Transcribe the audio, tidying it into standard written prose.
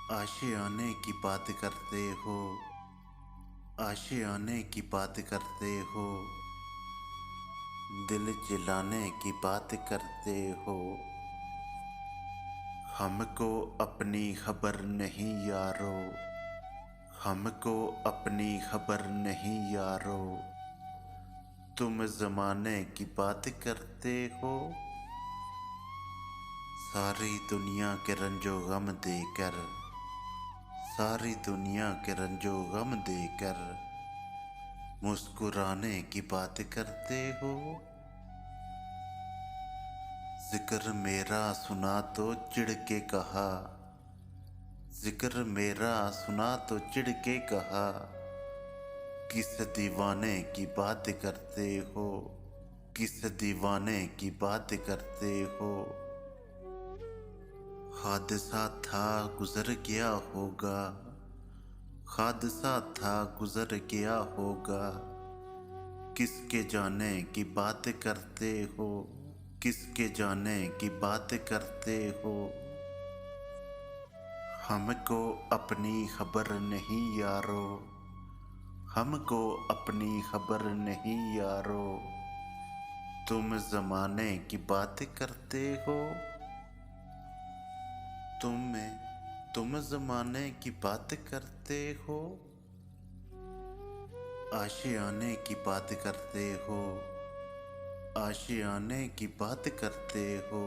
आशियाने की बात करते हो, आशियाने की बात करते हो, दिल जलाने की बात करते हो। हमको अपनी खबर नहीं यारो, हमको अपनी खबर नहीं यारो। तुम जमाने की बात करते हो, सारी दुनिया के रंजो गम देकर, सारी दुनिया के रंजो गम देकर मुस्कुराने की बात करते हो। जिक्र मेरा सुना तो चिढ़ के कहा, जिक्र मेरा सुना तो चिढ़ के कहा, किस दीवाने की बात करते हो, किस दीवाने की बात करते हो। हादसा था गुजर गया होगा, हादसा था गुजर गया होगा, किसके जाने की बात करते हो, किसके जाने की बात करते हो। हमको अपनी खबर नहीं यारो, हमको अपनी खबर नहीं यारो। तुम जमाने की बात करते हो, तुम जमाने की बात करते हो। आशियाने की बात करते हो, आशियाने की बात करते हो।